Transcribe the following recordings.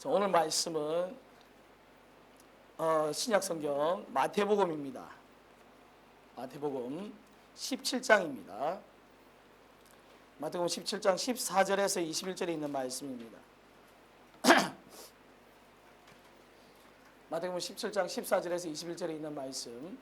자, 오늘 말씀은 신약성경 마태복음입니다. 마태복음 17장입니다. 마태복음 17장 14절에서 21절에 있는 말씀입니다. 마태복음 17장 14절에서 21절에 있는 말씀.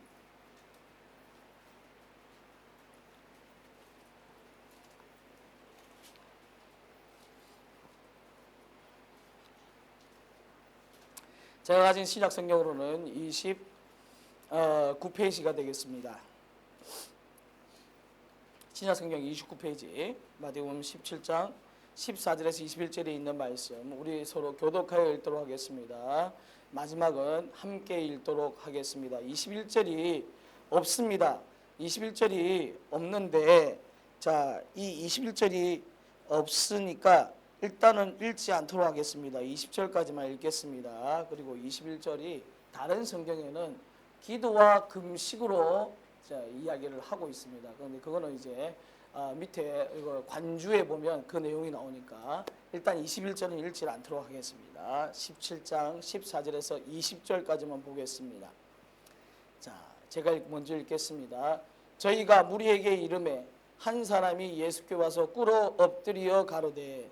제가 가진 신약성경으로는 29페이지가 되겠습니다. 신약성경 29페이지 마태복음 17장 14절에서 21절에 있는 말씀 우리 서로 교독하여 읽도록 하겠습니다. 마지막은 함께 읽도록 하겠습니다. 21절이 없습니다. 21절이 없는데 자, 이 21절이 없으니까 일단은 읽지 않도록 하겠습니다. 20절까지만 읽겠습니다. 그리고 21절이 다른 성경에는 기도와 금식으로 이야기를 하고 있습니다. 그런데 그거는 이제 밑에 이거 관주에 보면 그 내용이 나오니까 일단 21절은 읽지 않도록 하겠습니다. 17장 14절에서 20절까지만 보겠습니다. 자, 제가 먼저 읽겠습니다. 저희가 무리에게 이르매 한 사람이 예수께 와서 꿇어 엎드려 가로되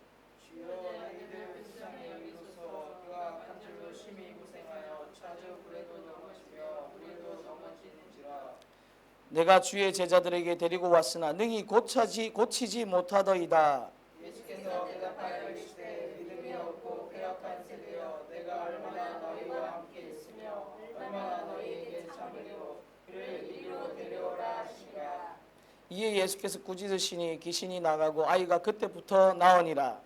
내가 주의 제자들에게 데리고 왔으나 능히 고치지 못하더이다. 예수께서 대답하여 이르시되 믿음이 없고 배역한 세대여 내가 얼마나 너희와 함께 있으며 얼마나 너희에게 참으리요 그를 이리로 데려오라 하시니라. 이에 예수께서 꾸짖으시니 귀신이 나가고 아이가 그때부터 나으니라.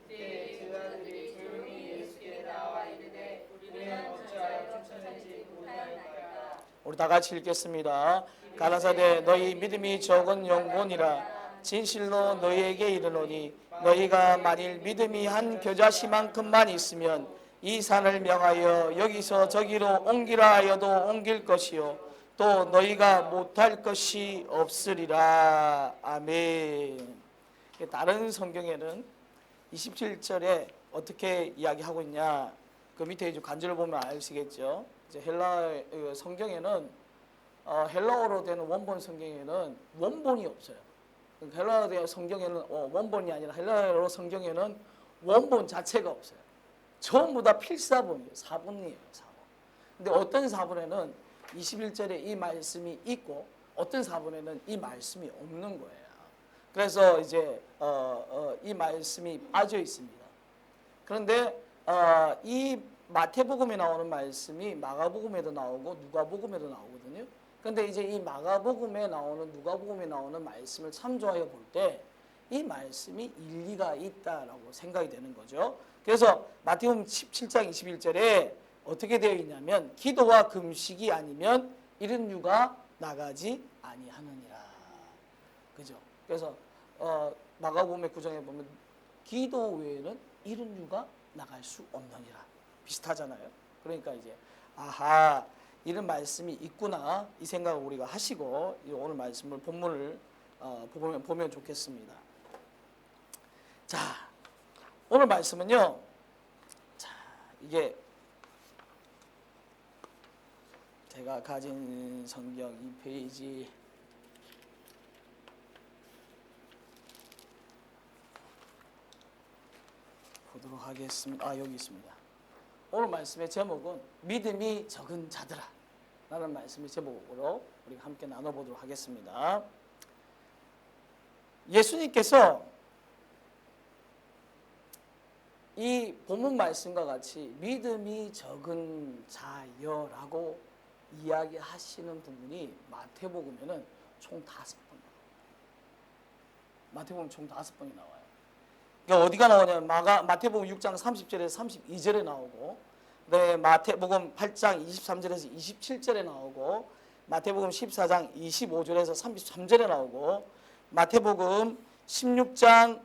이때 제자들이 조용히 예수께 나와 이르되 우리는 어찌하여 쫓아내지 못하였나이까. 우리 다 같이 읽겠습니다. 가라사대 너희 믿음이 적은 영혼이라 진실로 너희에게 이르노니 너희가 만일 믿음이 한 겨자씨만큼만 있으면 이 산을 명하여 여기서 저기로 옮기라 하여도 옮길 것이요 또 너희가 못할 것이 없으리라. 아멘. 다른 성경에는 27절에 어떻게 이야기하고 있냐, 그 밑에 이제 간절을 보면 아시겠죠. 이제 헬라 성경에는 헬라어로 되는 원본 성경에는 원본이 없어요. 헬라어 성경에는 원본이 아니라 헬라어 성경에는 원본 자체가 없어요. 전부 다 필사본이에요. 사본이에요. 사본. 근데 어떤 사본에는 21절에 이 말씀이 있고 어떤 사본에는 이 말씀이 없는 거예요. 그래서 이제 이 말씀이 빠져 있습니다. 그런데 이 마태복음에 나오는 말씀이 마가복음에도 나오고 누가복음에도 나오거든요. 그런데 이제 이 마가복음에 나오는 누가복음에 나오는 말씀을 참조하여 볼 때 이 말씀이 일리가 있다라고 생각이 되는 거죠. 그래서 마태복음 17장 21절에 어떻게 되어 있냐면 기도와 금식이 아니면 이런 유가 나가지 아니하느니라. 그죠? 그래서 마가복음의 구정에 보면 기도 외에는 이런 유가 나갈 수 없느니라. 비슷하잖아요. 그러니까 이제 아하, 이런 말씀이 있구나 이 생각을 우리가 하시고 오늘 말씀을 본문을 보면 좋겠습니다. 자, 오늘 말씀은요. 자, 이게 제가 가진 성경 2페이지 보도록 하겠습니다. 여기 있습니다. 오늘 말씀의 제목은 믿음이 적은 자들아 라는 말씀의 제목으로 우리가 함께 나눠보도록 하겠습니다. 예수님께서 이 본문 말씀과 같이 믿음이 적은 자여라고 이야기하시는 부분이 마태복음에는 총 5번 나와요. 마태복음 총 5번이 나와요. 그러니까 어디가 나오냐면 마태복음 6장 30절에서 32절에 나오고, 네, 마태복음 8장 23절에서 27절에 나오고, 마태복음 14장 25절에서 33절에 나오고, 마태복음 16장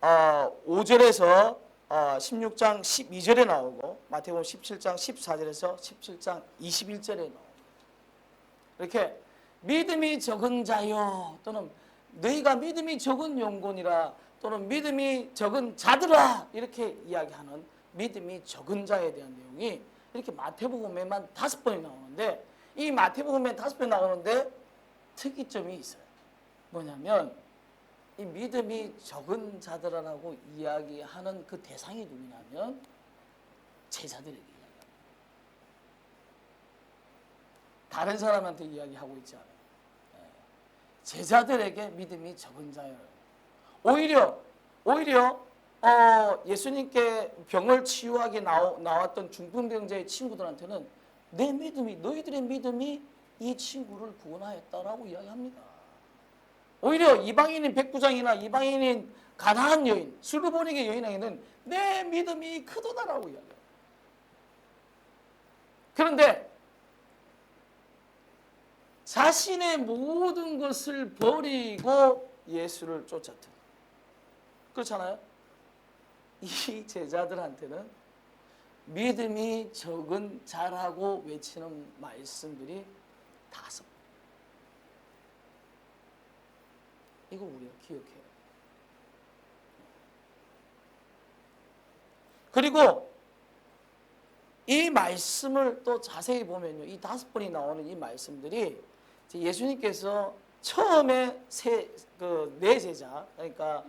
5절에서 16장 12절에 나오고, 마태복음 17장 14절에서 17장 21절에 나옵니다. 이렇게 믿음이 적은 자여 또는 너희가 믿음이 적은 영혼이라 또는 믿음이 적은 자들아 이렇게 이야기하는 믿음이 적은 자에 대한 내용이 이렇게 마태복음에만 5번이 나오는데, 이 마태복음에 5번이 나오는데 특이점이 있어요. 뭐냐면 이 믿음이 적은 자들이라고 이야기하는 그 대상이 누구냐면 제자들에게 이야기합니다. 다른 사람한테 이야기하고 있지 않아요. 제자들에게 믿음이 적은 자예요. 오히려 예수님께 병을 치유하게 나왔던 중풍병자의 친구들한테는 내 믿음이, 너희들의 믿음이 이 친구를 구원하였다라고 이야기합니다. 오히려 이방인인 백부장이나 이방인인 가나안 여인, 술부보니게 여인에게는 내 믿음이 크도다라고 이야기해요. 그런데 자신의 모든 것을 버리고 예수를 쫓았던, 그렇잖아요? 이 제자들한테는 믿음이 적은 자라고 외치는 말씀들이 5번. 이거 우리가 기억해요. 그리고 이 말씀을 또 자세히 보면요, 이 5번이 나오는 이 말씀들이 예수님께서 처음에 네 제자, 그러니까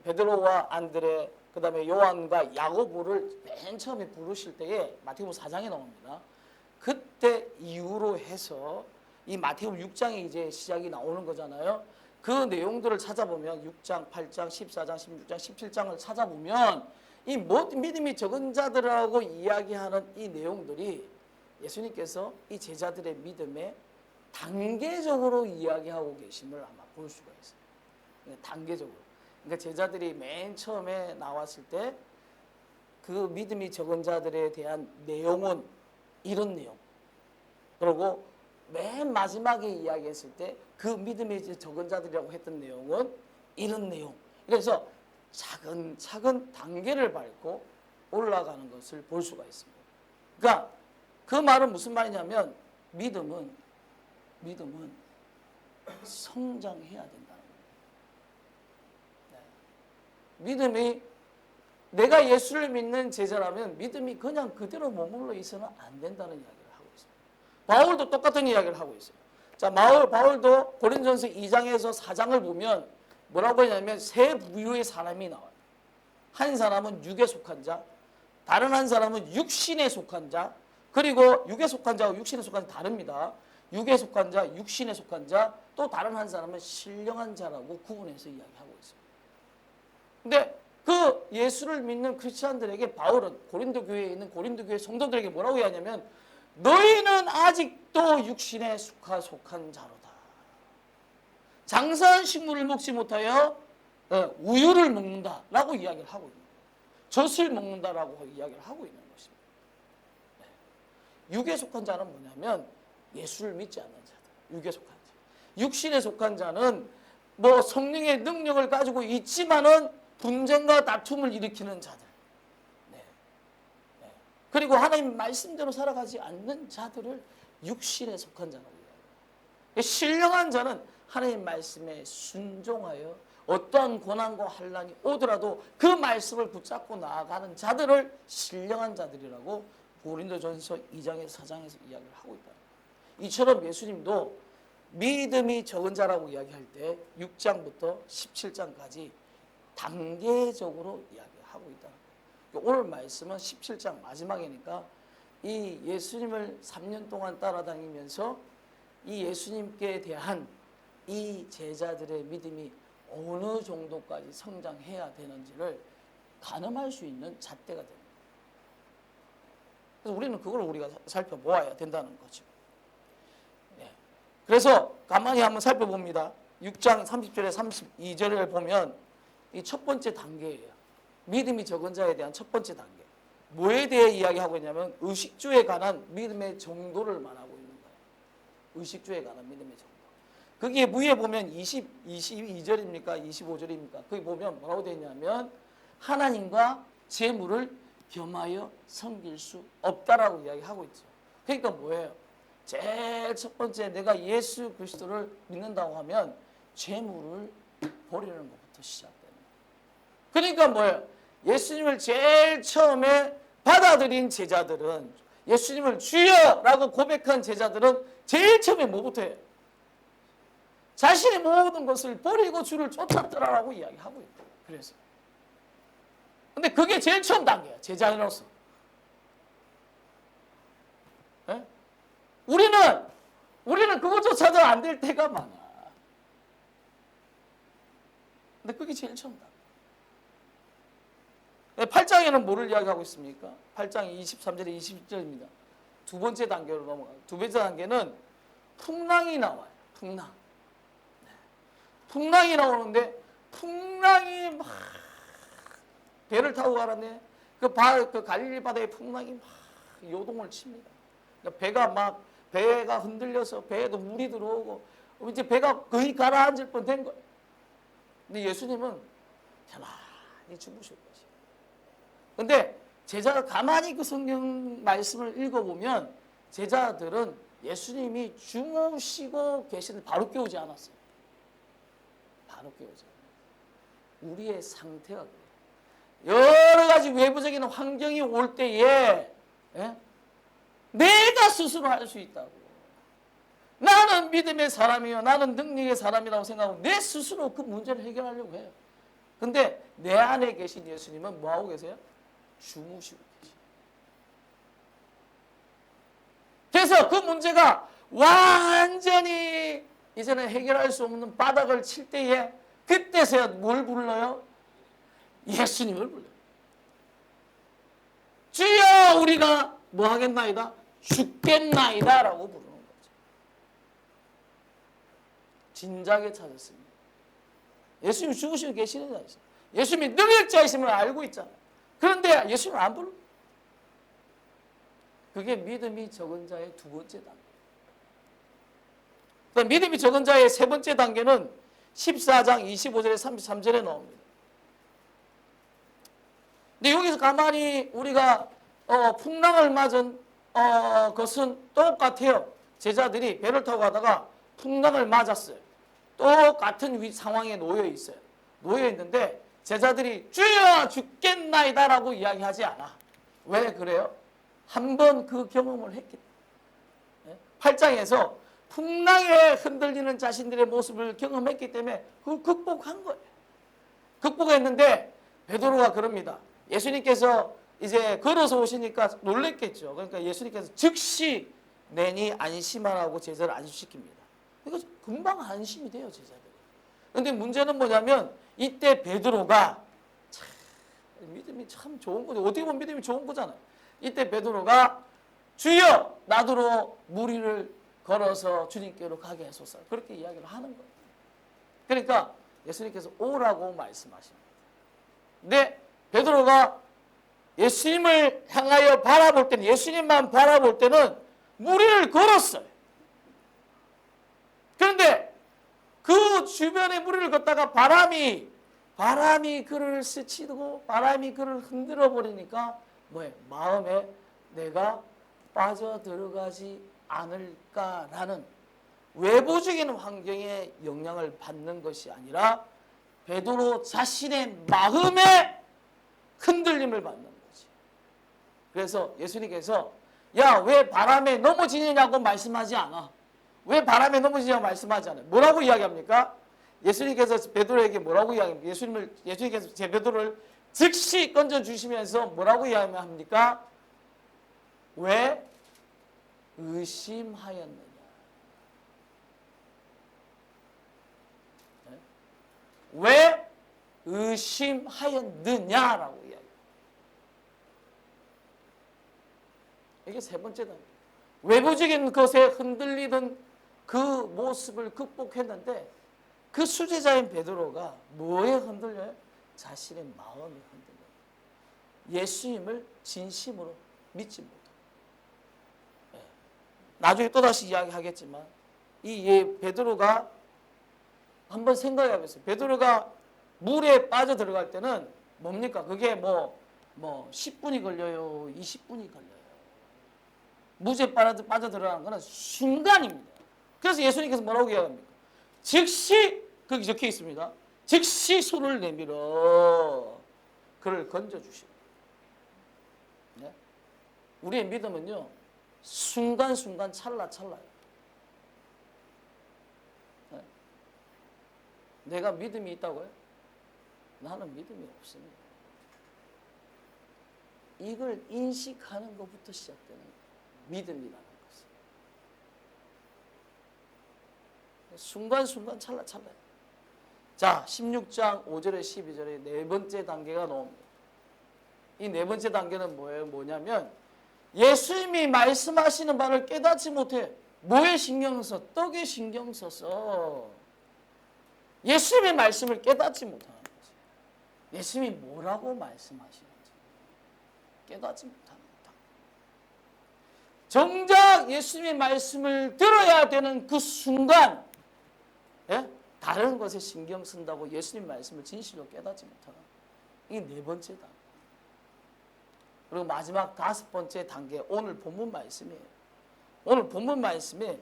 베드로와 안드레, 그 다음에 요한과 야고보를 맨 처음에 부르실 때에 마태복음 4장에 나옵니다. 그때 이후로 해서 이 마태복음 6장에 이제 시작이 나오는 거잖아요. 그 내용들을 찾아보면 6장, 8장, 14장, 16장, 17장을 찾아보면 이 믿음이 적은 자들하고 이야기하는 이 내용들이 예수님께서 이 제자들의 믿음에 단계적으로 이야기하고 계심을 아마 볼 수가 있어요. 단계적으로. 그러니까 제자들이 맨 처음에 나왔을 때 그 믿음이 적은 자들에 대한 내용은 이런 내용. 그리고 맨 마지막에 이야기했을 때 그 믿음이 적은 자들이라고 했던 내용은 이런 내용. 그래서 차근차근 단계를 밟고 올라가는 것을 볼 수가 있습니다. 그러니까 그 말은 무슨 말이냐면 믿음은 성장해야 된다는 거예요. 믿음이, 내가 예수를 믿는 제자라면 믿음이 그냥 그대로 머물러 있어는 안 된다는 이야기를 하고 있습니다. 바울도 똑같은 이야기를 하고 있어요. 자, 바울도 고린도전서 2장에서 4장을 보면 뭐라고 하냐면 세 부류의 사람이 나와요. 한 사람은 육에 속한 자, 다른 한 사람은 육신에 속한 자, 그리고 육에 속한 자와 육신에 속한 자 다릅니다. 육에 속한 자, 육신에 속한 자, 또 다른 한 사람은 신령한 자라고 구분해서 이야기하고 있습니다. 근데 그 예수를 믿는 크리스찬들에게 바울은 고린도 교회에 있는 고린도 교회 성도들에게 뭐라고 이야기하냐면 너희는 아직도 육신에 속한 자로다. 장사한 식물을 먹지 못하여 우유를 먹는다라고 이야기를 하고 있는 거예요. 젖을 먹는다라고 이야기를 하고 있는 것입니다. 육에 속한 자는 뭐냐면 예수를 믿지 않는 자들. 육에 속한 자. 육신에 속한 자는 뭐 성령의 능력을 가지고 있지만은 분쟁과 다툼을 일으키는 자들. 그리고 하나님 말씀대로 살아가지 않는 자들을 육신에 속한 자라고 이야기해요. 신령한 자는 하나님 말씀에 순종하여 어떠한 고난과 환난이 오더라도 그 말씀을 붙잡고 나아가는 자들을 신령한 자들이라고 고린도전서 2장에서 4장에서 이야기를 하고 있다. 이처럼 예수님도 믿음이 적은 자라고 이야기할 때 6장부터 17장까지 단계적으로 이야기하고 있다. 오늘 말씀은 17장 마지막이니까 이 예수님을 3년 동안 따라다니면서 이 예수님께 대한 이 제자들의 믿음이 어느 정도까지 성장해야 되는지를 가늠할 수 있는 잣대가 됩니다. 그래서 우리는 그걸 우리가 살펴보아야 된다는 거죠. 그래서 가만히 한번 살펴봅니다. 6장 30절에 32절을 보면 이 첫 번째 단계예요. 믿음이 적은 자에 대한 첫 번째 단계. 뭐에 대해 이야기하고 있냐면 의식주에 관한 믿음의 정도를 말하고 있는 거예요. 의식주에 관한 믿음의 정도. 거기에 위에 보면 22절입니까? 25절입니까? 거기 보면 뭐라고 되어 있냐면 하나님과 재물을 겸하여 섬길 수 없다라고 이야기하고 있죠. 그러니까 뭐예요? 제일 첫 번째 내가 예수 그리스도를 믿는다고 하면 재물을 버리는 것부터 시작되는 거예요. 그러니까 뭐예요? 예수님을 제일 처음에 받아들인 제자들은, 예수님을 주여라고 고백한 제자들은 제일 처음에 뭐부터 해요? 자신의 모든 것을 버리고 주를 쫓았더라라고 이야기하고 있다. 그래서 근데 그게 제일 처음 단계야, 제자로서. 예? 우리는 그것조차도 안 될 때가 많아. 근데 그게 제일 처음 단계. 8장에는 뭐를 이야기하고 있습니까? 8장 23절에 20절입니다. 두 번째 단계로 넘어가요. 두 번째 단계는 풍랑이 나와요. 풍랑. 풍랑이 나오는데 풍랑이 막 배를 타고 가라네. 그 갈릴리 바다의 풍랑이 막 요동을 칩니다. 그러니까 배가 흔들려서 배에도 물이 들어오고 이제 배가 거의 가라앉을 뻔된 거예요. 근데 예수님은 편안히 주무실 것이에요. 근데 제자가 가만히 그 성경 말씀을 읽어보면 제자들은 예수님이 주무시고 계시는 바로 깨우지 않았어요. 바로 깨우지 않아요. 우리의 상태가 그래요. 여러 가지 외부적인 환경이 올 때에 내가 스스로 할 수 있다고. 나는 믿음의 사람이요, 나는 능력의 사람이라고 생각하고 내 스스로 그 문제를 해결하려고 해요. 근데 내 안에 계신 예수님은 뭐하고 계세요? 주무시고 계세요. 그래서 그 문제가 완전히 이제는 해결할 수 없는 바닥을 칠 때에 그때서야 뭘 불러요? 예수님을 불러요. 주여 우리가 뭐 하겠나이다? 죽겠나이다 라고 부르는 거죠. 진작에 찾았습니다. 예수님이 죽으시고 계시는 자이죠. 예수님이 능력자이심을 알고 있잖아요. 그런데 예수님을 안 부르. 그게 믿음이 적은 자의 두 번째 단계. 믿음이 적은 자의 세 번째 단계는 14장 25절에 33절에 나옵니다. 근데 여기서 가만히 우리가 풍랑을 맞은 것은 똑같아요. 제자들이 배를 타고 가다가 풍랑을 맞았어요. 똑같은 상황에 놓여 있어요. 놓여 있는데 제자들이 주여 죽겠나이다 라고 이야기하지 않아. 왜 그래요? 한 번 그 경험을 했기 때문에. 8장에서 풍랑에 흔들리는 자신들의 모습을 경험했기 때문에 그걸 극복한 거예요. 극복했는데 베드로가 그럽니다. 예수님께서 이제 걸어서 오시니까 놀랬겠죠. 그러니까 예수님께서 즉시 내니 안심하라고 제자를 안심시킵니다. 그러니까 금방 안심이 돼요, 제자들이. 그런데 문제는 뭐냐면 이때 베드로가 참 믿음이 참 좋은 거죠. 어떻게 보면 믿음이 좋은 거잖아요. 이때 베드로가 주여 나더러 무리를 걸어서 주님께로 가게 하소서. 그렇게 이야기를 하는 거예요. 그러니까 예수님께서 오라고 말씀하십니다. 근데 베드로가 예수님을 향하여 바라볼 때는, 예수님만 바라볼 때는 무리를 걸었어요. 그런데 그 주변에 무리를 걷다가 바람이 그를 스치고 바람이 그를 흔들어 버리니까 뭐예요? 마음에 내가 빠져 들어가지 않을까라는 외부적인 환경에 영향을 받는 것이 아니라 베드로 자신의 마음에 흔들림을 받는 거지. 그래서 예수님께서 야, 왜 바람에 넘어지느냐고 말씀하지 않아. 왜 바람에 넘어지냐고 말씀하지 않아요. 뭐라고 이야기합니까? 예수님께서 베드로에게 뭐라고 이야기합니까? 예수님께서 제 베드로를 즉시 건져주시면서 뭐라고 이야기합니까? 왜 의심하였느냐. 왜 의심하였느냐라고 이야기해요. 이게 세 번째 단계. 외부적인 것에 흔들리던 그 모습을 극복했는데 그 수제자인 베드로가 뭐에 흔들려요? 자신의 마음에 흔들려요. 예수님을 진심으로 믿지 못해요. 나중에 또다시 이야기하겠지만 이 베드로가 한번 생각해 보세요. 베드로가 물에 빠져 들어갈 때는 뭡니까? 그게 뭐 10분이 걸려요? 20분이 걸려요? 물에 빠져 들어가는 것은 순간입니다. 그래서 예수님께서 뭐라고 이야기합니까? 즉시, 거기 적혀 있습니다. 즉시 손을 내밀어. 그를 건져주시고. 네? 우리의 믿음은요, 순간순간 찰나찰나요. 네? 내가 믿음이 있다고요? 나는 믿음이 없습니다. 이걸 인식하는 것부터 시작되는 믿음이라는 것은. 순간순간 찰나찰나요. 자, 16장 5절에 12절에 네 번째 단계가 나옵니다. 이 네 번째 단계는 뭐예요? 뭐냐면 예수님이 말씀하시는 바를 깨닫지 못해. 뭐에 신경 써? 떡에 신경 써서 예수님의 말씀을 깨닫지 못하는 거죠. 예수님이 뭐라고 말씀하시는지 깨닫지 못합니다. 정작 예수님의 말씀을 들어야 되는 그 순간, 예? 다른 것에 신경 쓴다고 예수님 말씀을 진실로 깨닫지 못하는, 이게 네 번째 단계. 그리고 마지막 다섯 번째 단계, 오늘 본문 말씀이에요. 오늘 본문 말씀에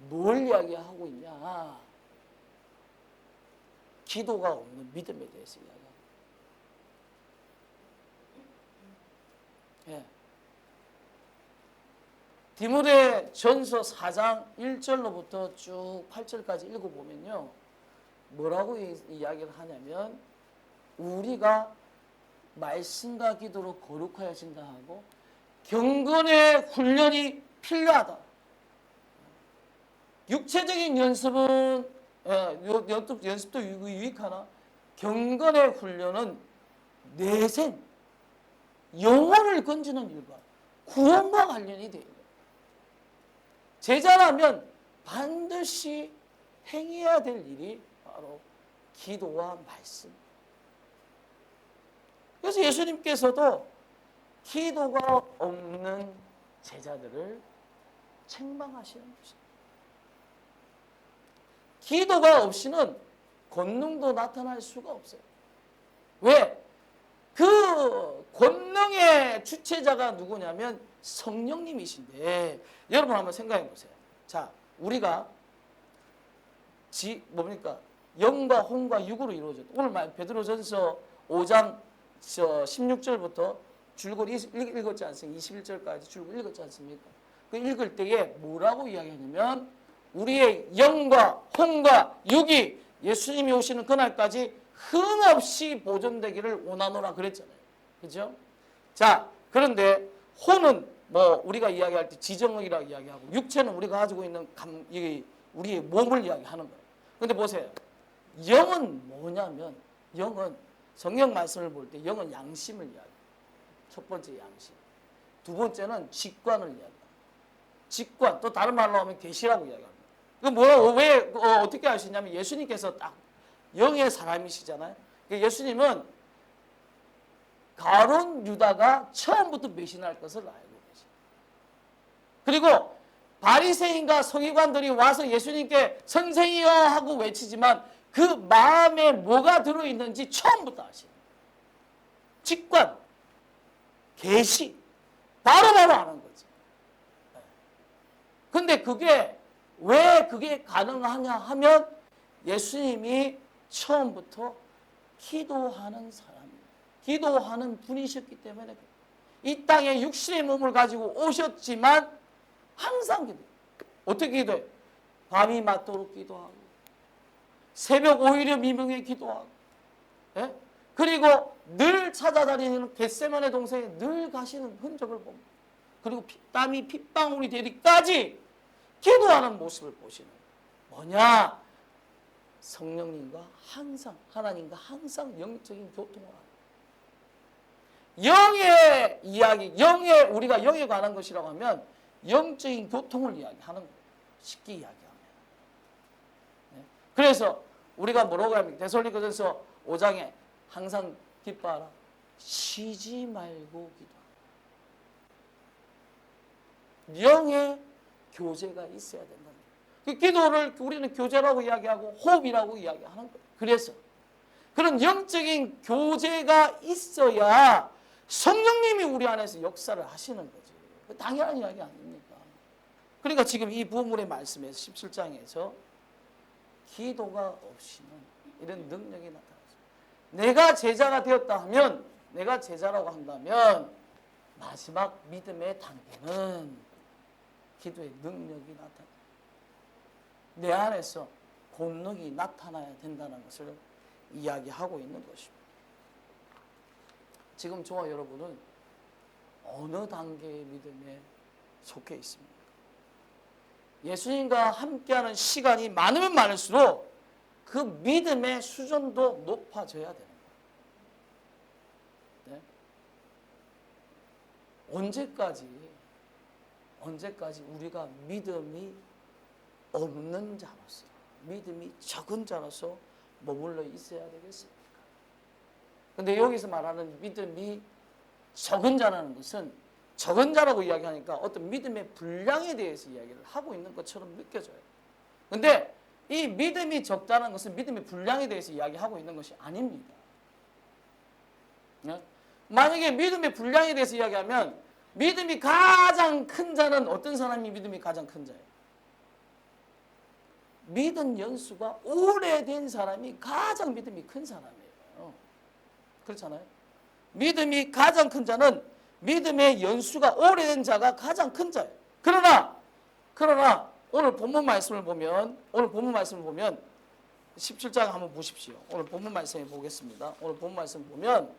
뭘 이야기하고 있냐? 기도가 없는 믿음에 대해서 이야기합니다. 예. 디모데 전서 4장 1절로부터 쭉 8절까지 읽어보면요, 뭐라고 이야기를 하냐면 우리가 말씀과 기도로 거룩하여진다 하고 경건의 훈련이 필요하다. 육체적인 연습은 연습도 유익하나 경건의 훈련은 내생 영혼을 건지는 일과 구원과 관련이 되어 있는, 제자라면 반드시 행해야 될 일이 바로 기도와 말씀. 그래서 예수님께서도 기도가 없는 제자들을 책망하시는 것입니다. 기도가 없이는 권능도 나타날 수가 없어요. 왜? 그 권능의 주체자가 누구냐면 성령님이신데, 여러분 한번 생각해 보세요. 자, 우리가 뭡니까? 영과 혼과 육으로 이루어졌다. 오늘 베드로전서 5장 16절부터 줄거리 읽었지 않습니까? 21절까지 줄거리 읽었지 않습니까? 그 읽을 때에 뭐라고 이야기하냐면 우리의 영과 혼과 육이 예수님이 오시는 그날까지 흠없이 보존되기를 원하노라 그랬잖아요. 그죠? 자, 그런데 혼은 뭐 우리가 이야기할 때 지정의라고 이야기하고, 육체는 우리가 가지고 있는 우리의 몸을 이야기하는 거예요. 그런데 보세요. 영은 뭐냐면, 영은 성경 말씀을 볼 때 영은 양심을 이야기해요. 첫 번째 양심. 두 번째는 직관을 이야기해요. 직관, 또 다른 말로 하면 계시라고 이야기합니다. 어떻게 아시냐면 예수님께서 딱 영의 사람이시잖아요. 예수님은 가룟 유다가 처음부터 배신할 것을 알고 계세요. 그리고 바리새인과 서기관들이 와서 예수님께 선생이여 하고 외치지만 그 마음에 뭐가 들어있는지 처음부터 아시는 거예요. 직관, 계시, 바로바로 아는 거지. 근데 그게 왜 그게 가능하냐 하면 예수님이 처음부터 기도하는 사람이에요. 기도하는 분이셨기 때문에 이 땅에 육신의 몸을 가지고 오셨지만 항상 기도해요. 어떻게 기도해요? 밤이 맞도록 기도하고 새벽 오히려 미명에 기도하고, 예? 그리고 늘 찾아다니는 겟세마네 동산에 늘 가시는 흔적을 봅니다. 그리고 땀이 핏방울이 되기까지 기도하는 모습을 보시는 거예요. 뭐냐? 성령님과 항상, 하나님과 항상 영적인 교통을 하는 거예요. 영의 이야기, 우리가 영에 관한 것이라고 하면 영적인 교통을 이야기하는 거예요. 쉽게 이야기하면. 네? 그래서 우리가 뭐라고 합니까? 데살로니가전서 5장에 항상 기뻐하라, 쉬지 말고 기도하라. 영의 교제가 있어야 된다. 그 기도를 우리는 교제라고 이야기하고 호흡이라고 이야기하는 거예요. 그래서 그런 영적인 교제가 있어야 성령님이 우리 안에서 역사를 하시는 거지. 당연한 이야기 아닙니까? 그러니까 지금 이 부분의 말씀에서 17장에서 기도가 없이는 이런 능력이 나타나죠. 내가 제자가 되었다 하면 내가 제자라고 한다면 마지막 믿음의 단계는 기도의 능력이 나타나. 내 안에서 본능이 나타나야 된다는 것을 이야기하고 있는 것입니다. 지금 저와 여러분은 어느 단계의 믿음에 속해 있습니까? 예수님과 함께하는 시간이 많으면 많을수록 그 믿음의 수준도 높아져야 되는 거예요. 네? 언제까지 우리가 믿음이 없는 자로서, 믿음이 적은 자로서 머물러 있어야 되겠습니까? 근데 여기서 말하는 믿음이 적은 자라는 것은, 적은 자라고 이야기하니까 어떤 믿음의 분량에 대해서 이야기를 하고 있는 것처럼 느껴져요. 근데 이 믿음이 적다는 것은 믿음의 분량에 대해서 이야기하고 있는 것이 아닙니다. 네? 만약에 믿음의 분량에 대해서 이야기하면 믿음이 가장 큰 자는 어떤 사람이 믿음이 가장 큰 자예요? 믿은 연수가 오래된 사람이 가장 믿음이 큰 사람이에요. 그렇잖아요? 믿음이 가장 큰 자는 믿음의 연수가 오래된 자가 가장 큰 자예요. 그러나 오늘 본문 말씀을 보면 17장 한번 보십시오. 오늘 본문 말씀을 보겠습니다. 오늘 본문 말씀 보면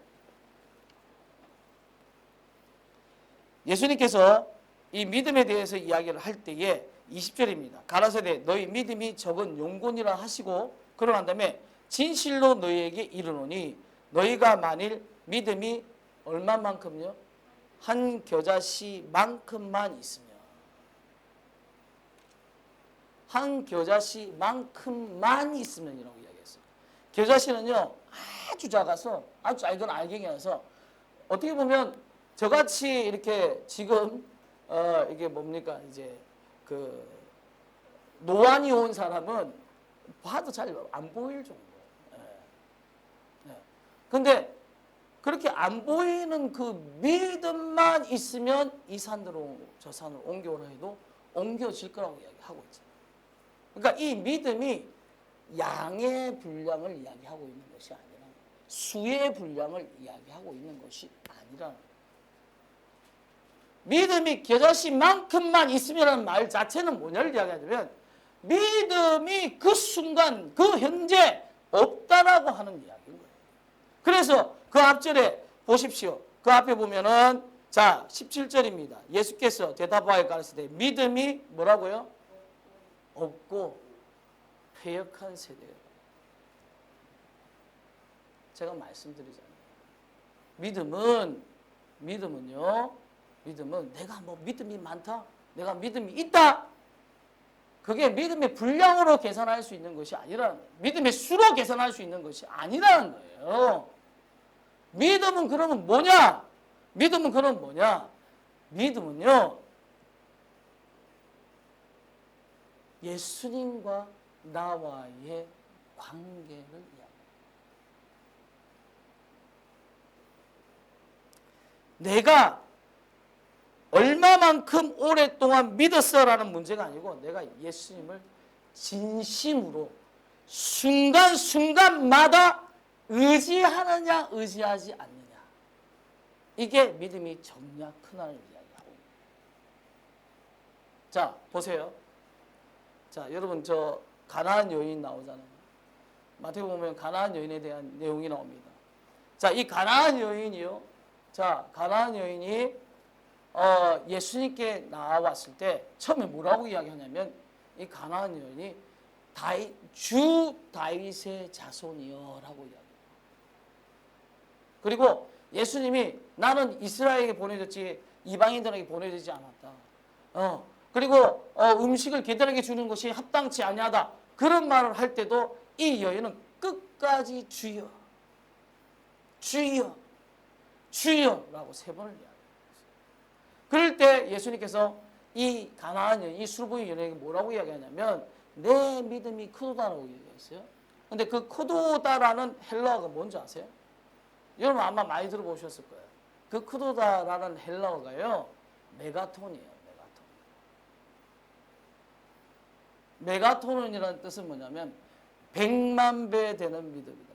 예수님께서 이 믿음에 대해서 이야기를 할 때에 20절입니다. 가라사대 너희 믿음이 적은 용곤이라 하시고 그러고 난 다음에 진실로 너희에게 이르노니 너희가 만일 믿음이 얼마만큼요? 한 겨자씨만큼만 있으면, 한 겨자씨만큼만 있으면이라고 이야기했어요. 겨자씨는요 아주 작아서 아주 작은 알갱이라서 어떻게 보면 저같이 이렇게 지금 이게 뭡니까 이제 그 노안이 온 사람은 봐도 잘 안 보일 정도. 근데 그렇게 안 보이는 그 믿음만 있으면 이 산으로 저 산을 옮겨오라 해도 옮겨질 거라고 이야기하고 있죠. 그러니까 이 믿음이 양의 분량을 이야기하고 있는 것이 아니라 수의 분량을 이야기하고 있는 것이 아니라 믿음이 겨자씨만큼만 있으면 말 자체는 뭐냐를 이야기하자면 믿음이 그 순간 그 현재 없다라고 하는 이야기인 거예요. 그래서 그 앞절에 보십시오. 그 앞에 보면은 자 17절입니다. 예수께서 대답하여 가르치되 믿음이 뭐라고요? 없고 패역한 세대예요. 제가 말씀드리잖아요. 믿음은 내가 뭐 믿음이 많다, 내가 믿음이 있다, 그게 믿음의 분량으로 계산할 수 있는 것이 아니라는 거예요. 믿음의 수로 계산할 수 있는 것이 아니라는 거예요. 믿음은 그러면 뭐냐? 믿음은요 예수님과 나와의 관계를 이야기합니다. 내가 얼마만큼 오랫동안 믿었어라는 문제가 아니고 내가 예수님을 진심으로 순간순간마다 의지하느냐 의지하지 않느냐, 이게 믿음이 적냐 크냐를 이야기하고 있습니다. 자 보세요. 자 여러분 저 가나안 여인 나오잖아요. 마태복음 보면 가나안 여인에 대한 내용이 나옵니다. 자 이 가나안 여인이요. 자 가나안 여인이 예수님께 나왔을 때 처음에 뭐라고 이야기하냐면 이 가나안 여인이 주 다윗의 자손이여라고 이야기해요. 그리고 예수님이 나는 이스라엘에게 보내졌지 이방인들에게 보내지지 않았다. 그리고 음식을 걔들에게 주는 것이 합당치 아니하다. 그런 말을 할 때도 이 여인은 끝까지 주여, 주여, 주여라고 3번을 이야기해요. 그럴 때 예수님께서 이 가나안 여인, 이 술부인 여인에게 뭐라고 이야기하냐면 내 믿음이 크도다라고 얘기했어요. 근데 그 크도다라는 헬라어가 뭔지 아세요? 여러분 아마 많이 들어보셨을 거예요. 그 크도다라는 헬라어가요 메가톤이에요. 메가톤이라는 뜻은 뭐냐면 100만 배 되는 믿음이다.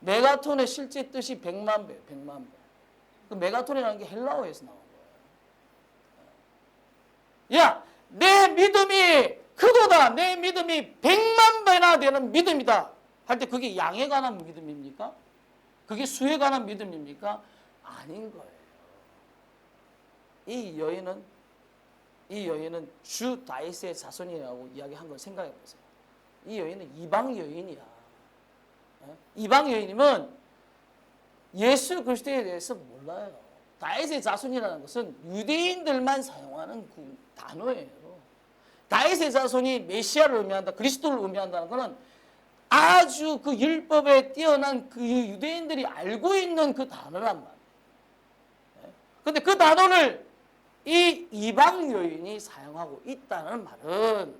메가톤의 실제 뜻이 100만 배, 100만 배. 그 메가톤이라는 게 헬라어에서 나온 거예요. 야, 내 믿음이 크도다. 내 믿음이 100만 배나 되는 믿음이다. 할 때 그게 양에 관한 믿음입니까? 그게 수에 관한 믿음입니까? 아닌 거예요. 이 여인은 주 다윗의 자손이라고 이야기한 걸 생각해 보세요. 이 여인은 이방 여인이야. 이방 여인이면 예수 그리스도에 대해서 몰라요. 다윗의 자손이라는 것은 유대인들만 사용하는 그 단어예요. 다윗의 자손이 메시아를 의미한다, 그리스도를 의미한다는 것은 아주 그 율법에 뛰어난 그 유대인들이 알고 있는 그 단어란 말이에요. 그런데 그 단어를 이 이방 여인이 사용하고 있다는 말은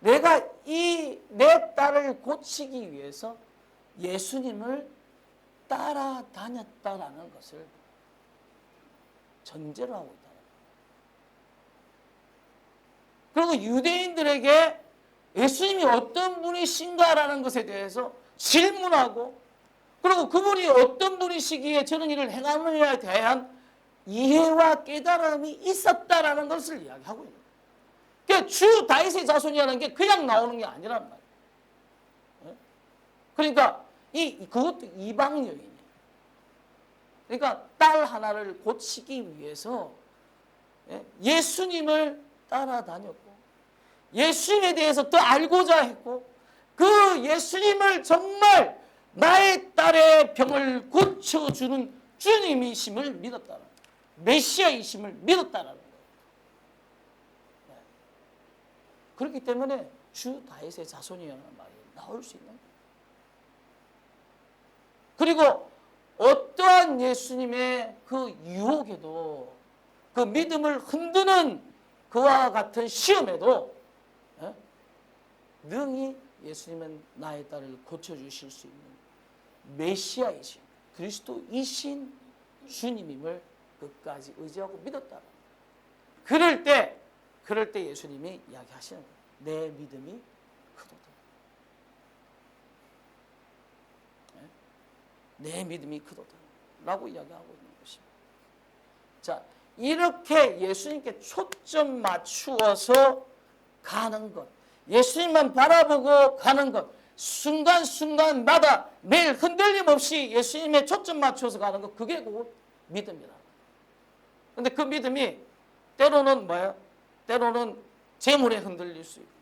내가 내 딸을 고치기 위해서 예수님을 따라다녔다라는 것을 전제로 하고 있다. 그리고 유대인들에게 예수님이 어떤 분이신가라는 것에 대해서 질문하고, 그리고 그분이 어떤 분이시기에 저런 일을 행하느냐에 대한 이해와 깨달음이 있었다라는 것을 이야기하고 있는 거예요. 그러니까 주 다윗의 자손이라는 게 그냥 나오는 게 아니란 말이에요. 그러니까 그것도 이방 여인이에요. 그러니까 딸 하나를 고치기 위해서 예수님을 따라다녔고, 예수님에 대해서 더 알고자 했고, 그 예수님을 정말 나의 딸의 병을 고쳐주는 주님이심을 믿었다는 거예요. 메시아이심을 믿었다는 거예요. 그렇기 때문에 주 다윗의 자손이라는 말이 나올 수 있는 거예요. 그리고 어떠한 예수님의 그 유혹에도, 그 믿음을 흔드는 그와 같은 시험에도 능히 예수님은 나의 딸을 고쳐주실 수 있는 메시아이신, 그리스도이신 주님임을 끝까지 의지하고 믿었다. 그럴 때 예수님이 이야기하시는 거예요. 내 믿음이 크도다. 내 믿음이 크도다. 라고 이야기하고 있는 것입니다. 자, 이렇게 예수님께 초점 맞추어서 가는 것, 예수님만 바라보고 가는 것, 순간순간마다 매일 흔들림 없이 예수님의 초점 맞춰서 가는 것, 그게 곧 믿음이라. 근데 그 믿음이 때로는 뭐예요? 때로는 재물에 흔들릴 수 있고,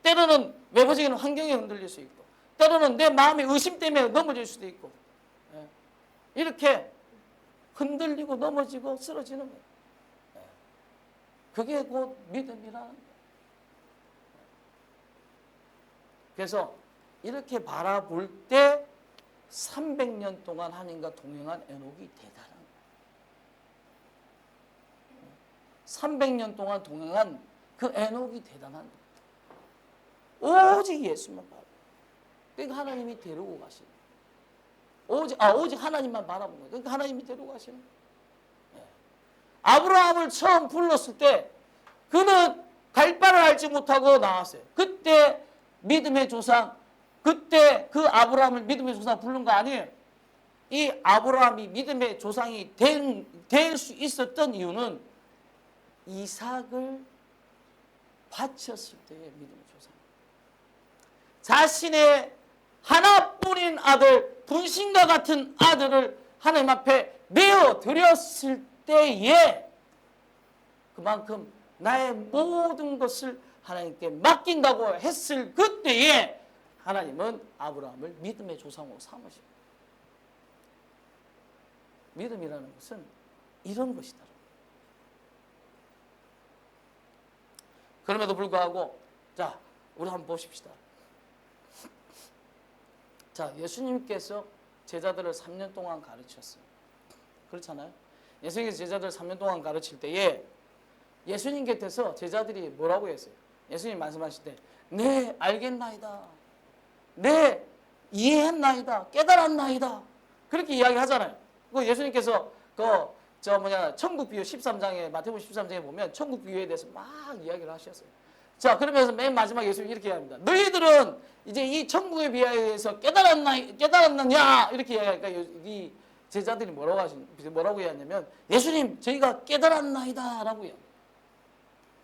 때로는 외부적인 환경에 흔들릴 수 있고, 때로는 내 마음의 의심 때문에 넘어질 수도 있고, 이렇게 흔들리고 넘어지고 쓰러지는 거예요. 그게 곧 믿음이라는 거예요. 그래서 이렇게 바라볼 때 300년 동안 하나님과 동행한 에녹이 대단한 거예요. 300년 동안 동행한 그 에녹이 대단한 거예요. 오직 예수만 바라보고, 그러니까 하나님이 데리고 가시는 거예요. 오직 하나님만 바라본 거예요. 그러니까 하나님이 데리고 가시는 거예요. 아브라함을 처음 불렀을 때 그는 갈 바를 알지 못하고 나왔어요. 그때 믿음의 조상, 그때 그 아브라함을 믿음의 조상 부른 거 아니에요. 이 아브라함이 믿음의 조상이 될 수 있었던 이유는 이삭을 바쳤을 때의 믿음의 조상. 자신의 하나뿐인 아들, 분신과 같은 아들을 하나님 앞에 내어 드렸을 때에 그만큼 나의 모든 것을 하나님께 맡긴다고 했을 그때에 하나님은 아브라함을 믿음의 조상으로 삼으십니다. 믿음이라는 것은 이런 것이다. 그럼에도 불구하고 자, 우리 한번 보십시다. 자, 예수님께서 제자들을 3년 동안 가르쳤어요. 그렇잖아요? 예수님께서 제자들을 3년 동안 가르칠 때에 예수님 곁에서 제자들이 뭐라고 했어요? 예수님 말씀하실 때, 네, 알겠나이다. 네, 이해했나이다. 깨달았나이다. 그렇게 이야기하잖아요. 그 예수님께서 천국 비유 13장에, 마태복음 13장에 보면 천국 비유에 대해서 막 이야기를 하셨어요. 자, 그러면서 맨 마지막에 예수님이 이렇게 합니다. 너희들은 이제 이 천국의 비하에서 깨달았느냐? 이렇게 이야기하니까 이 제자들이 뭐라고 이야기하냐면 예수님, 저희가 깨달았나이다 라고 이야기해요.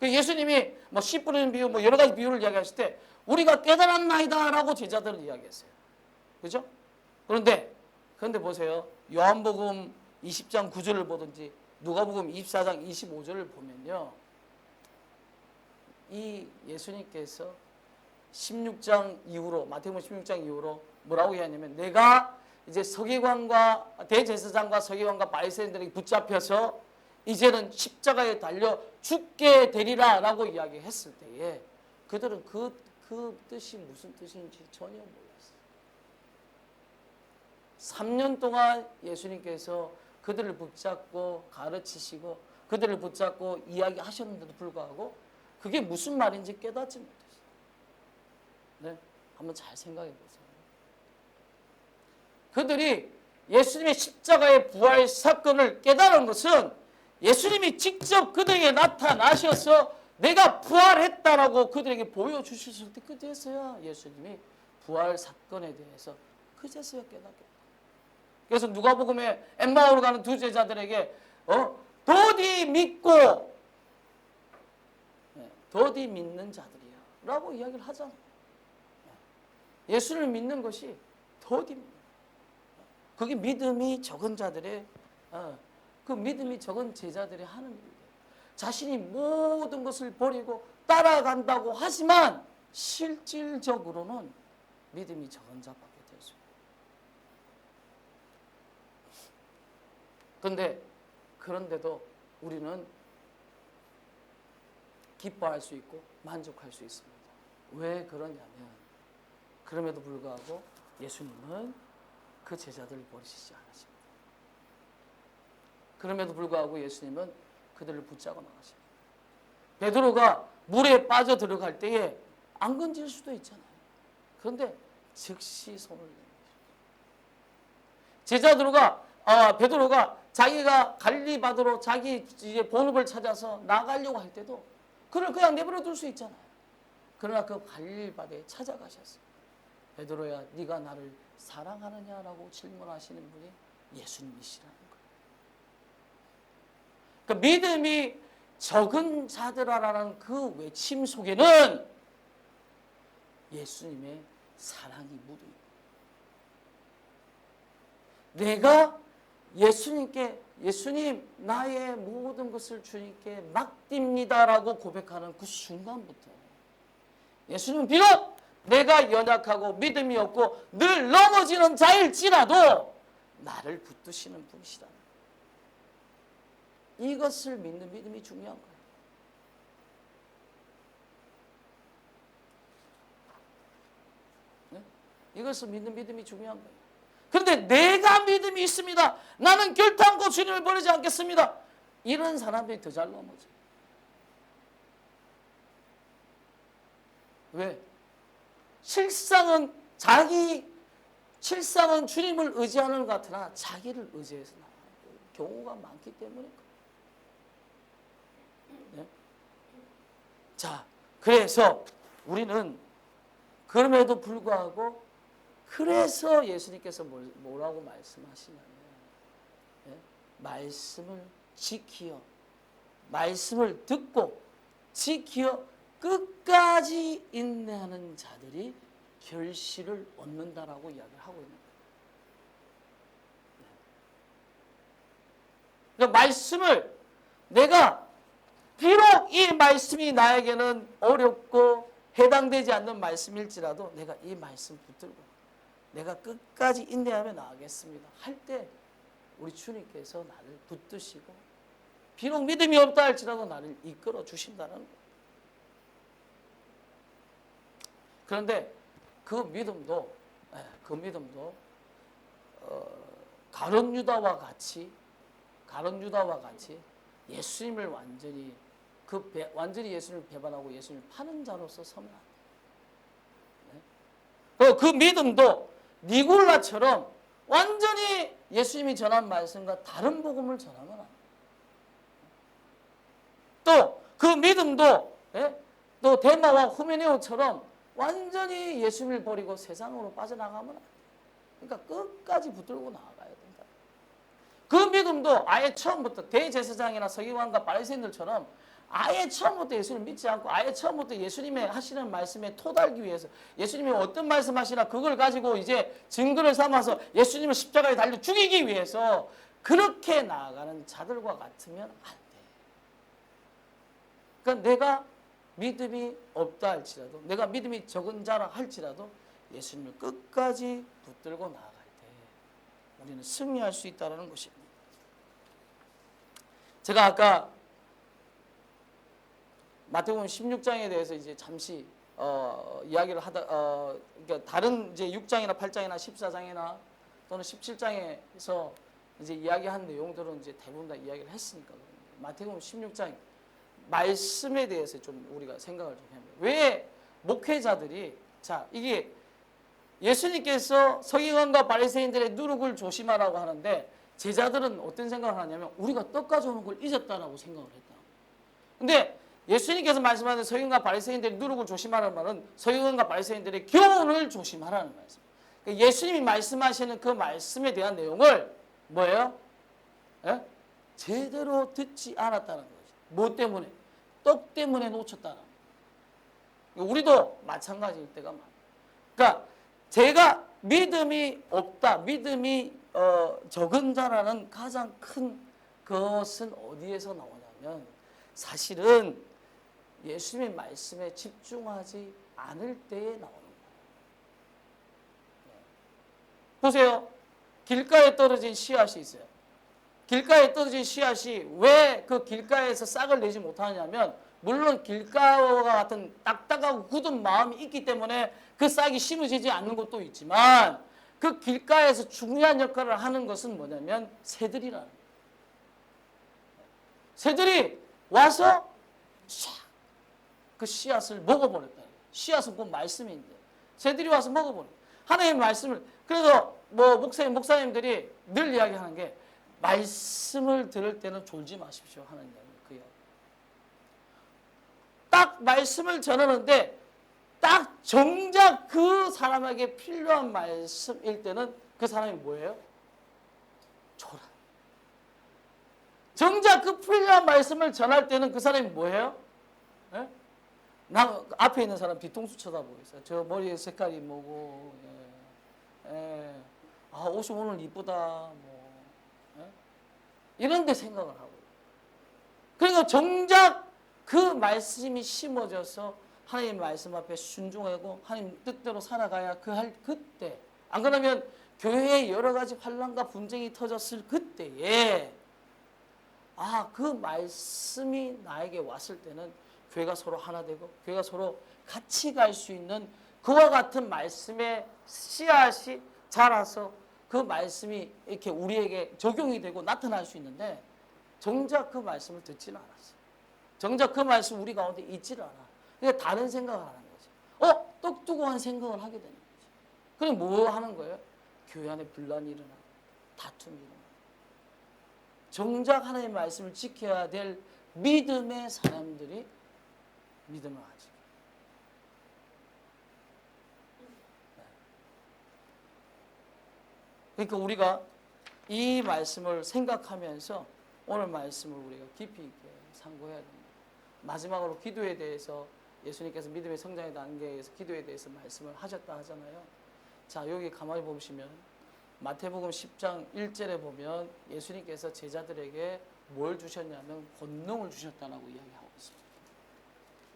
예수님이 뭐 씨 뿌리는 비유, 뭐 여러 가지 비유를 이야기하실 때 우리가 깨달았나이다 라고 제자들은 이야기했어요. 그죠? 그런데 보세요. 요한복음 20장 9절을 보든지 누가복음 24장 25절을 보면요. 이 예수님께서 16장 이후로, 마태복음 16장 이후로 뭐라고 이야기하냐면 내가 이제 서기관과 대제사장과 서기관과 바리새인들에게 붙잡혀서 이제는 십자가에 달려 죽게 되리라 라고 이야기했을 때에 그들은 그 뜻이 무슨 뜻인지 전혀 몰랐어요. 3년 동안 예수님께서 그들을 붙잡고 가르치시고 그들을 붙잡고 이야기하셨는데도 불구하고 그게 무슨 말인지 깨닫지 못했어요. 네, 한번 잘 생각해 보세요. 그들이 예수님의 십자가의 부활 사건을 깨달은 것은 예수님이 직접 그들에게 나타나셔서 내가 부활했다라고 그들에게 보여주셨을 때 그제서야 예수님이 부활 사건에 대해서 그제서야 깨닫게. 그래서 누가복음에 엠마오로 가는 두 제자들에게 더디 믿고 더디 믿는 자들이야 라고 이야기를 하잖아요. 예수를 믿는 것이 더디 믿는 거예요. 그게 믿음이 적은 자들의 그 믿음이 적은 제자들이 하는 일이에요. 자신이 모든 것을 버리고 따라간다고 하지만 실질적으로는 믿음이 적은 자밖에 될 수 없어요. 그런데도 우리는 기뻐할 수 있고 만족할 수 있습니다. 왜 그러냐면 그럼에도 불구하고 예수님은 그 제자들을 버리시지 않으십니다. 그럼에도 불구하고 예수님은 그들을 붙잡아 나가십니다. 베드로가 물에 빠져 들어갈 때에 안 건질 수도 있잖아요. 그런데 즉시 손을 내밀죠. 베드로가 자기가 갈릴리 바다로 자기 이제 본업을 찾아서 나가려고 할 때도 그를 그냥 내버려 둘 수 있잖아요. 그러나 그 갈릴리 바다에 찾아가셨어요. 베드로야, 네가 나를 사랑하느냐라고 질문하시는 분이 예수님이시라는 거예요. 그 믿음이 적은 자들아라는 그 외침 속에는 예수님의 사랑이 묻어 있고 내가 예수님 나의 모든 것을 주님께 맡깁니다라고 고백하는 그 순간부터 예수님은 비록 내가 연약하고 믿음이 없고 늘 넘어지는 자일지라도 나를 붙드시는 분이시다. 이것을 믿는 믿음이 중요한 거예요. 네? 이것을 믿는 믿음이 중요한 거예요. 그런데 내가 믿음이 있습니다. 나는 결단코 주님을 버리지 않겠습니다. 이런 사람들이 더 잘 넘어져요. 왜? 실상은 주님을 의지하는 것 같으나 자기를 의지해서 나가는 경우가 많기 때문에. 네? 자, 그래서 우리는 그럼에도 불구하고 그래서 예수님께서 뭐라고 말씀하시냐면 말씀을 지키어 말씀을 듣고 지키어 끝까지 인내하는 자들이 결실을 얻는다라고 이야기를 하고 있는 거예요. 그러니까 말씀을 내가 비록 이 말씀이 나에게는 어렵고 해당되지 않는 말씀일지라도 내가 이 말씀 붙들고 내가 끝까지 인내하며 나가겠습니다 할 때 우리 주님께서 나를 붙드시고 비록 믿음이 없다 할지라도 나를 이끌어 주신다는 거예요. 그런데 그 믿음도 가룟 유다와 같이 예수님을 완전히 예수님을 배반하고 예수님을 파는 자로서 서면 안 돼요. 그 믿음도 니골라처럼 완전히 예수님이 전한 말씀과 다른 복음을 전하면 안 돼요. 또 그 믿음도 또 데마와 후메네오처럼 완전히 예수님을 버리고 세상으로 빠져나가면 안 돼. 그러니까 끝까지 붙들고 나아가야 된다. 그 믿음도 아예 처음부터 대제사장이나 서기관과 바리새인들처럼 아예 처음부터 예수님을 믿지 않고 아예 처음부터 예수님의 하시는 말씀에 토달기 위해서 예수님이 어떤 말씀하시나 그걸 가지고 이제 증거를 삼아서 예수님을 십자가에 달려 죽이기 위해서 그렇게 나아가는 자들과 같으면 안 돼. 그러니까 내가 믿음이 없다 할지라도 내가 믿음이 적은 자라 할지라도 예수님을 끝까지 붙들고 나아갈 때 우리는 승리할 수 있다는 것입니다. 제가 아까 마태복음 16장에 대해서 이제 잠시 이야기를 하다 그러니까 다른 이제 6장이나 8장이나 14장이나 또는 17장에서 이제 이야기한 내용들은 이제 대부분 다 이야기를 했으니까 마태복음 16장 말씀에 대해서 좀 우리가 생각을 좀 해보면 왜 목회자들이 자 이게 예수님께서 서기관과 바리새인들의 누룩을 조심하라고 하는데 제자들은 어떤 생각을 하냐면 우리가 떡 가져오는 걸 잊었다라고 생각을 했다. 근데 예수님께서 말씀하는 서기관과 바리새인들의 누룩을 조심하라는 말은 서기관과 바리새인들의 교훈을 조심하라는 말씀. 그러니까 예수님이 말씀하시는 그 말씀에 대한 내용을 뭐예요? 예? 제대로 듣지 않았다는 거죠. 뭐 때문에? 떡 때문에 놓쳤다는 거예요. 우리도 마찬가지일 때가 많아요. 그러니까 제가 믿음이 없다, 믿음이 적은 자라는 가장 큰 것은 어디에서 나오냐면 사실은 예수님의 말씀에 집중하지 않을 때에 나오는 거예요. 보세요. 길가에 떨어진 씨앗이 있어요. 길가에 떨어진 씨앗이 왜 그 길가에서 싹을 내지 못하냐면 물론 길가와 같은 딱딱하고 굳은 마음이 있기 때문에 그 싹이 심어지지 않는 것도 있지만 그 길가에서 중요한 역할을 하는 것은 뭐냐면 새들이라는 거예요. 새들이 와서 싹 그 씨앗을 먹어버렸다. 씨앗은 곧 말씀인데 새들이 와서 먹어버려. 하나님의 말씀을 그래서 뭐 목사님들이 늘 이야기하는 게 말씀을 들을 때는 졸지 마십시오 하는 이야기. 딱 말씀을 전하는데 딱 정작 그 사람에게 필요한 말씀일 때는 그 사람이 뭐예요? 졸아. 정작 그 필요한 말씀을 전할 때는 그 사람이 뭐예요? 예? 나 앞에 있는 사람 뒤통수 쳐다보고 있어요. 저 머리 색깔이 뭐고, 아 옷이 오늘 이쁘다, 뭐 이런 데 생각을 하고. 그러니까 정작 그 말씀이 심어져서 하나님의 말씀 앞에 순종하고 하나님 뜻대로 살아가야 그때 안 그러면 교회에 여러 가지 환난과 분쟁이 터졌을 그때에 그 말씀이 나에게 왔을 때는 교회가 서로 하나 되고 교회가 서로 같이 갈 수 있는 그와 같은 말씀의 씨앗이 자라서 그 말씀이 이렇게 우리에게 적용이 되고 나타날 수 있는데 정작 그 말씀을 듣지는 않았어요. 정작 그 말씀 우리 가운데 있지를 않아. 그러니까 다른 생각을 하는 거지. 똑똑한 생각을 하게 되는 거지. 그럼 뭐 하는 거예요? 교회 안에 분란이 일어나고 다툼이 일어나고 정작 하나님의 말씀을 지켜야 될 믿음의 사람들이 믿음을 하지. 그러니까 우리가 이 말씀을 생각하면서 오늘 말씀을 우리가 깊이 있게 상고해야 됩니다. 마지막으로 기도에 대해서 예수님께서 믿음의 성장의 단계에서 기도에 대해서 말씀을 하셨다 하잖아요. 자, 여기 가만히 보시면 마태복음 10장 1절에 보면 예수님께서 제자들에게 뭘 주셨냐면 권능을 주셨다라고 이야기하고 있습니다.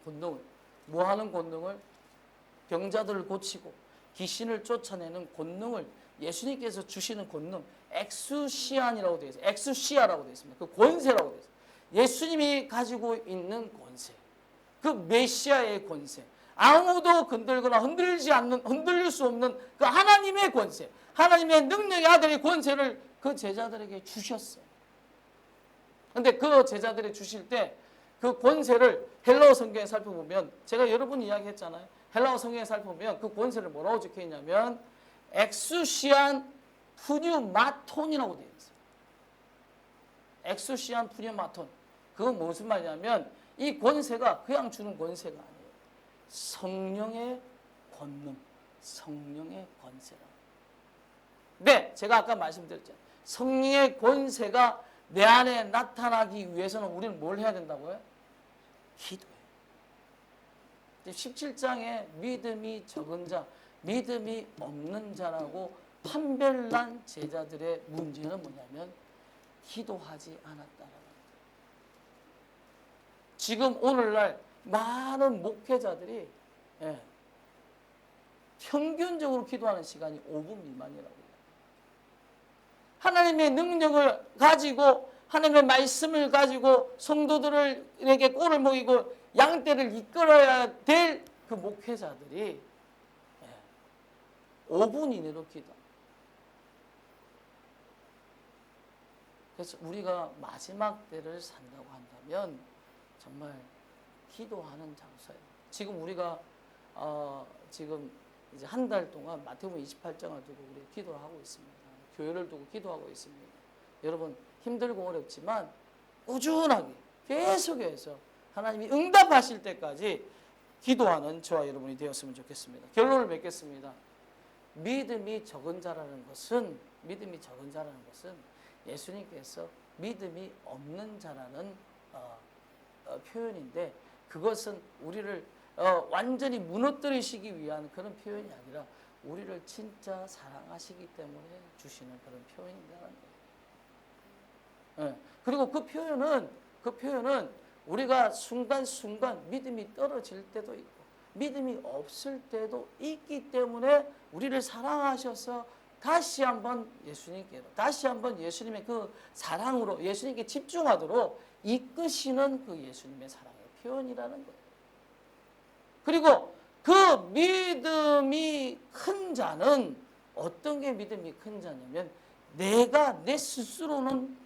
권능을. 뭐 하는 권능을? 병자들을 고치고 귀신을 쫓아내는 권능을 예수님께서 주시는 권능, 엑수시안이라고 되어 있어요. 엑수시아라고 되어 있습니다. 그 권세라고 되어 있어요. 예수님이 가지고 있는 권세, 그 메시아의 권세, 아무도 건들거나 흔들릴 수 없는 그 하나님의 권세, 하나님의 능력의 아들의 권세를 그 제자들에게 주셨어요. 그런데 그 제자들이 주실 때 그 권세를 헬라어 성경에 살펴보면 제가 여러 번 이야기했잖아요. 헬라어 성경에 살펴보면 그 권세를 뭐라고 적혀 있냐면 엑수시안 푸뉴마톤이라고 되어 있어요. 엑수시안 푸뉴마톤. 그건 무슨 말이냐면 이 권세가 그냥 주는 권세가 아니에요. 성령의 권능, 성령의 권세라. 네, 제가 아까 말씀드렸죠. 성령의 권세가 내 안에 나타나기 위해서는 우리는 뭘 해야 된다고요? 기도해요. 17장에 믿음이 적은 자, 믿음이 없는 자라고 판별난 제자들의 문제는 뭐냐면 기도하지 않았다라는 거예요. 지금 오늘날 많은 목회자들이 평균적으로 기도하는 시간이 5분 미만이라고 해요. 하나님의 능력을 가지고 하나님의 말씀을 가지고 성도들에게 꼴을 먹이고 양떼를 이끌어야 될 그 목회자들이 5분 이내로 기도. 그래서 우리가 마지막 때를 산다고 한다면 정말 기도하는 장소예요. 지금 우리가 지금 이제 한 달 동안 마태복음 28장을 두고 우리 기도를 하고 있습니다. 교회를 두고 기도하고 있습니다. 여러분 힘들고 어렵지만 꾸준하게 계속해서 하나님이 응답하실 때까지 기도하는 저와 여러분이 되었으면 좋겠습니다. 결론을 맺겠습니다. 믿음이 적은 자라는 것은 예수님께서 믿음이 없는 자라는 표현인데 그것은 우리를 완전히 무너뜨리시기 위한 그런 표현이 아니라 우리를 진짜 사랑하시기 때문에 주시는 그런 표현이라는 거예요. 그리고 그 표현은 우리가 순간순간 믿음이 떨어질 때도 있고 믿음이 없을 때도 있기 때문에 우리를 사랑하셔서 다시 한번 예수님의 그 사랑으로 예수님께 집중하도록 이끄시는 그 예수님의 사랑의 표현이라는 거예요. 그리고 그 믿음이 큰 자는 어떤 게 믿음이 큰 자냐면 내 스스로는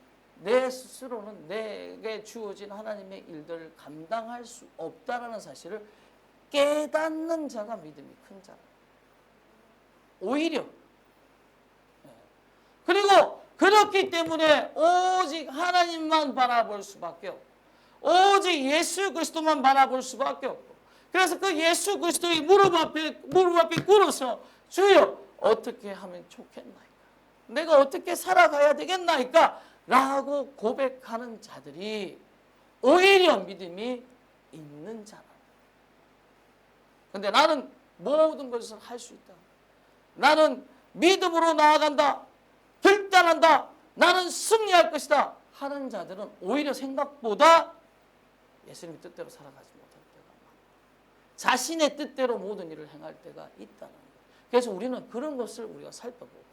내게 주어진 하나님의 일들을 감당할 수 없다라는 사실을 깨닫는 자가 믿음이 큰 자. 오히려 그리고 그렇기 때문에 오직 하나님만 바라볼 수밖에 없고 오직 예수 그리스도만 바라볼 수밖에 없고 그래서 그 예수 그리스도의 무릎 앞에 꿇어서 주여 어떻게 하면 좋겠나이까? 내가 어떻게 살아가야 되겠나이까? 라고 고백하는 자들이 오히려 믿음이 있는 자라. 근데 나는 모든 것을 할 수 있다. 나는 믿음으로 나아간다. 결단한다. 나는 승리할 것이다. 하는 자들은 오히려 생각보다 예수님의 뜻대로 살아가지 못할 때가 많다. 자신의 뜻대로 모든 일을 행할 때가 있다는 거예요. 그래서 우리는 그런 것을 우리가 살펴보고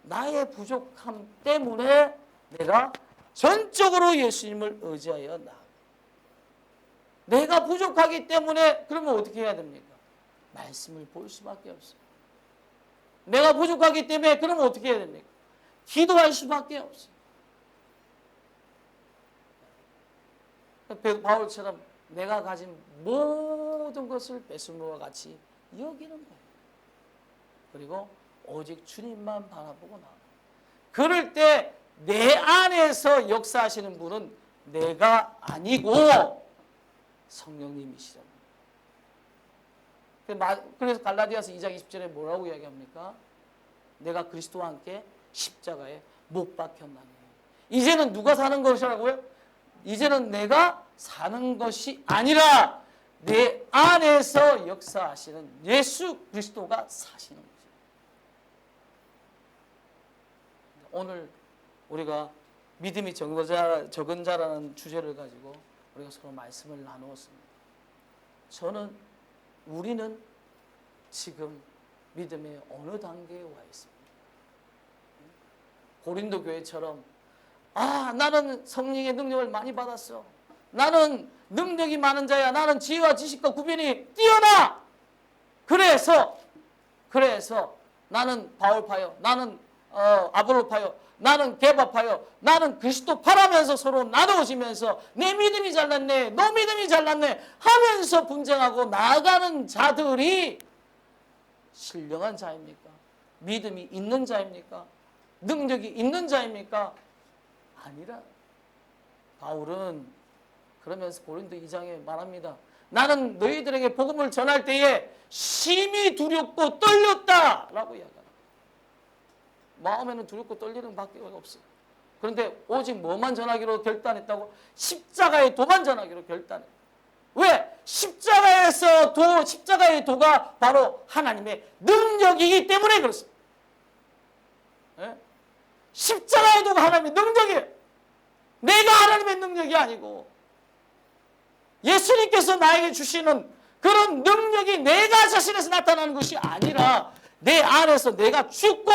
나의 부족함 때문에 내가 전적으로 예수님을 의지하여 나아가. 내가 부족하기 때문에 그러면 어떻게 해야 됩니까? 말씀을 볼 수밖에 없어요. 내가 부족하기 때문에 그러면 어떻게 해야 됩니까? 기도할 수밖에 없어요. 바울처럼 내가 가진 모든 것을 뺏음과 같이 여기는 거예요. 그리고 오직 주님만 바라보고 나아가. 그럴 때 내 안에서 역사하시는 분은 내가 아니고 성령님이시잖아요. 그래서 갈라디아서 2장 20절에 뭐라고 이야기합니까? 내가 그리스도와 함께 십자가에 못 박혔나니. 이제는 누가 사는 것이라고요? 이제는 내가 사는 것이 아니라 내 안에서 역사하시는 예수 그리스도가 사시는 거죠. 오늘 우리가 믿음이 적은 자라는 주제를 가지고 우리가 서로 말씀을 나누었습니다. 우리는 지금 믿음의 어느 단계에 와 있습니다. 고린도 교회처럼 나는 성령의 능력을 많이 받았어. 나는 능력이 많은 자야. 나는 지혜와 지식과 구변이 뛰어나. 그래서 나는 바울파요. 나는 아볼로파요. 나는 게바파요. 나는 그리스도파라면서 서로 나누어지면서 내 믿음이 잘났네. 너 믿음이 잘났네. 하면서 분쟁하고 나아가는 자들이 신령한 자입니까? 믿음이 있는 자입니까? 능력이 있는 자입니까? 아니라 바울은 그러면서 고린도 2장에 말합니다. 나는 너희들에게 복음을 전할 때에 심히 두렵고 떨렸다라고 이야기합니다. 마음에는 두렵고 떨리는 밖에 없어요. 그런데 오직 뭐만 전하기로 결단했다고? 십자가의 도만 전하기로 결단했어요. 왜? 십자가의 도가 바로 하나님의 능력이기 때문에 그렇습니다. 예? 십자가의 도가 하나님의 능력이에요. 내가 하나님의 능력이 아니고 예수님께서 나에게 주시는 그런 능력이 내가 자신에서 나타나는 것이 아니라 내 안에서 내가 죽고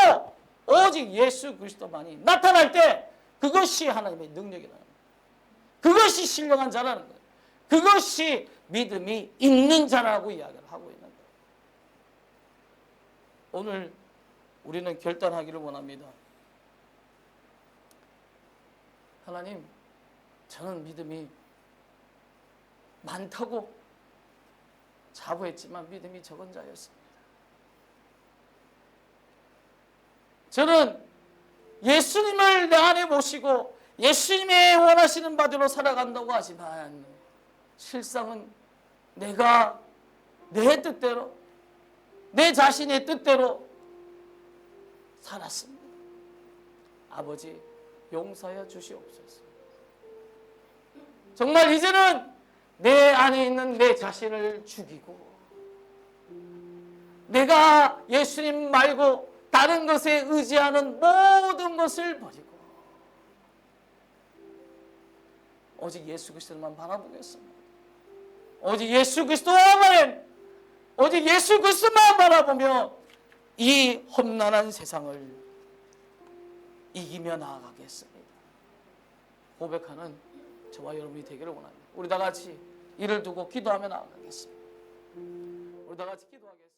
오직 예수 그리스도만이 나타날 때 그것이 하나님의 능력이라는 거예요. 그것이 신령한 자라는 거예요. 그것이 믿음이 있는 자라고 이야기를 하고 있는 거예요. 오늘 우리는 결단하기를 원합니다. 하나님, 저는 믿음이 많다고 자부했지만 믿음이 적은 자였습니다. 저는 예수님을 내 안에 모시고 예수님의 원하시는 바대로 살아간다고 하지만 실상은 내가 내 뜻대로 내 자신의 뜻대로 살았습니다. 아버지 용서하여 주시옵소서. 정말 이제는 내 안에 있는 내 자신을 죽이고 내가 예수님 말고 다른 것에 의지하는 모든 것을 버리고 오직 예수 그리스도만 바라보겠습니다. 오직 예수 그리스도만 오직 예수 그리스도만 바라보며 이 험난한 세상을 이기며 나아가겠습니다. 고백하는 저와 여러분이 되기를 원합니다. 우리 다 같이 이를 두고 기도하며 나아가겠습니다. 우리 다 같이 기도하겠습니다.